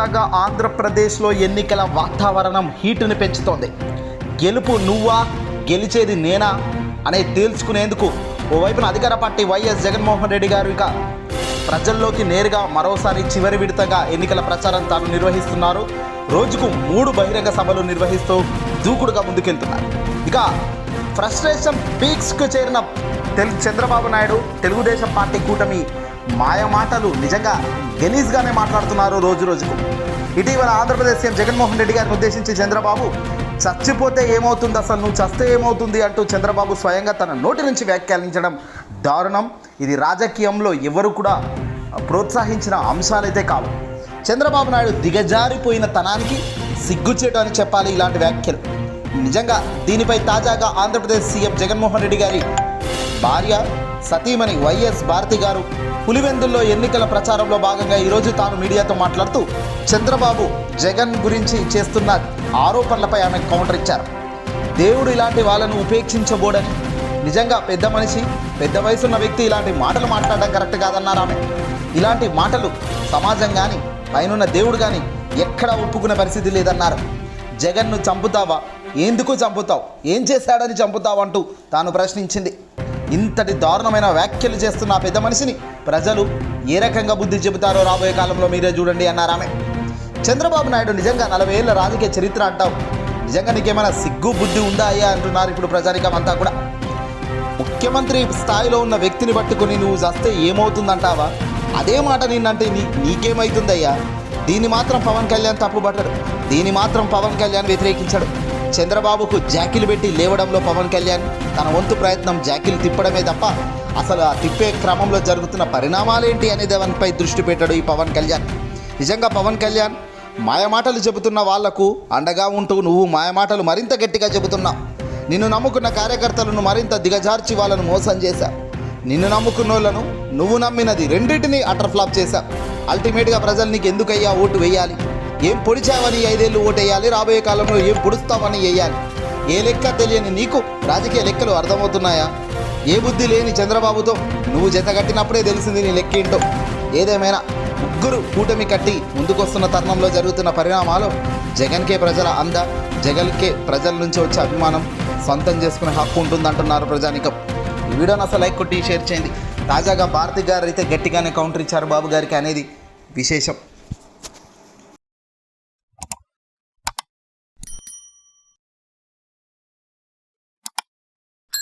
తాజాగా ఆంధ్రప్రదేశ్లో ఎన్నికల వాతావరణం హీటుని పెంచుతోంది. గెలుపు నువ్వా, గెలిచేది నేనా అనే తేల్చుకునేందుకు ఓవైపున అధికార పార్టీ వైఎస్ జగన్మోహన్ రెడ్డి గారు ఇక ప్రజల్లోకి నేరుగా మరోసారి చివరి విడతగా ఎన్నికల ప్రచారం తాను నిర్వహిస్తున్నారు. రోజుకు 3 బహిరంగ సభలు నిర్వహిస్తూ దూకుడుగా ముందుకెళ్తున్నారు. ఇక ఫ్రస్ట్రేషన్ పీక్స్కు చేరిన చంద్రబాబు నాయుడు తెలుగుదేశం పార్టీ కూటమి మాయమాటలు నిజంగా గలీజ్గానే మాట్లాడుతున్నారు రోజు రోజుకు. ఇటీవల ఆంధ్రప్రదేశ్ సీఎం జగన్మోహన్ రెడ్డి గారిని ఉద్దేశించి చంద్రబాబు చచ్చిపోతే ఏమవుతుంది, అసలు నువ్వు చస్తే ఏమవుతుంది అంటూ చంద్రబాబు స్వయంగా తన నోటి నుంచి వ్యాఖ్యానించడం దారుణం. ఇది రాజకీయంలో ఎవరు కూడా ప్రోత్సహించిన అంశాలైతే కావు. చంద్రబాబు నాయుడు దిగజారిపోయిన తనానికి సిగ్గుచేటు అని చెప్పాలి ఇలాంటి వ్యాఖ్యలు. నిజంగా దీనిపై తాజాగా ఆంధ్రప్రదేశ్ సీఎం జగన్మోహన్ రెడ్డి గారి భార్య సతీమణి వైఎస్ భారతి గారు పులివెందుల్లో ఎన్నికల ప్రచారంలో భాగంగా ఈరోజు తాను మీడియాతో మాట్లాడుతూ చంద్రబాబు జగన్ గురించి చేస్తున్న ఆరోపణలపై ఆమె కౌంటర్ ఇచ్చారు. దేవుడు ఇలాంటి వాళ్ళను ఉపేక్షించబోడని, నిజంగా పెద్ద మనిషి, పెద్ద వయసున్న వ్యక్తి ఇలాంటి మాటలు మాట్లాడడం కరెక్ట్ కాదన్నారు ఆమె. ఇలాంటి మాటలు సమాజం కానీ పైనున్న దేవుడు కానీ ఎక్కడా ఒప్పుకునే పరిస్థితి లేదన్నారు. జగన్ను చంపుతావా, ఎందుకు చంపుతావు, ఏం చేశాడని చంపుతావు అంటూ తాను ప్రశ్నించింది. ఇంతటి దారుణమైన వ్యాఖ్యలు చేస్తున్న ఆ పెద్ద మనిషిని ప్రజలు ఏ రకంగా బుద్ధి చెబుతారో రాబోయే కాలంలో మీరే చూడండి అన్నారు ఆమె. చంద్రబాబు నాయుడు నిజంగా 40 ఏళ్ల రాజకీయ చరిత్ర అంటావు, నిజంగా నీకేమైనా సిగ్గు బుద్ధి ఉందా అయ్యా అంటున్నారు ఇప్పుడు ప్రజానికం అంతా కూడా. ముఖ్యమంత్రి స్థాయిలో ఉన్న వ్యక్తిని పట్టుకుని నువ్వు చస్తే ఏమవుతుందంటావా? అదే మాట నిన్నంటే నీకేమవుతుందయ్యా? దీన్ని మాత్రం పవన్ కళ్యాణ్ తప్పుపట్టాడు, దీన్ని మాత్రం పవన్ కళ్యాణ్ వ్యతిరేకించాడు. చంద్రబాబుకు జాకీలు పెట్టి లేవడంలో పవన్ కళ్యాణ్ తన వంతు ప్రయత్నం జాకీలు తిప్పడమే తప్ప అసలు ఆ తిప్పే క్రమంలో జరుగుతున్న పరిణామాలేంటి అనే దానిపై దృష్టి పెట్టాడు ఈ పవన్ కళ్యాణ్. నిజంగా పవన్ కళ్యాణ్ మాయమాటలు చెబుతున్న వాళ్లకు అండగా ఉంటూ నువ్వు మాయమాటలు మరింత గట్టిగా చెబుతున్నావు. నిన్ను నమ్ముకున్న కార్యకర్తలను మరింత దిగజార్చి వాళ్ళను మోసం చేశావు. నిన్ను నమ్ముకున్నోళ్లను నువ్వు నమ్మినది రెండింటినీ అటర్ ఫ్లాప్ చేశావు. అల్టిమేట్గా ప్రజలు నీకు ఎందుకయ్యా ఓటు వేయాలి? ఏం పొడిచావని 5 ఏళ్ళు ఓటేయాలి, రాబోయే కాలంలో ఏం పొడుస్తావని వేయాలి? ఏ లెక్క తెలియని నీకు రాజకీయ లెక్కలు అర్థమవుతున్నాయా? ఏ బుద్ధి లేని చంద్రబాబుతో నువ్వు జతగట్టినప్పుడే తెలిసింది నీ లెక్కేంటో. ఏదేమైనా ముగ్గురు కూటమి కట్టి ముందుకొస్తున్న తరుణంలో జరుగుతున్న పరిణామాలు జగన్కే ప్రజల అంద, జగన్కే ప్రజల నుంచి వచ్చే అభిమానం సొంతం చేసుకునే హక్కు ఉంటుందంటున్నారు ప్రజానికం. ఈ వీడియోని అసలు లైక్ కొట్టి షేర్ చేయండి. తాజాగా భారతి గారు అయితే గట్టిగానే కౌంటర్ ఇచ్చారు బాబు గారికి అనేది విశేషం.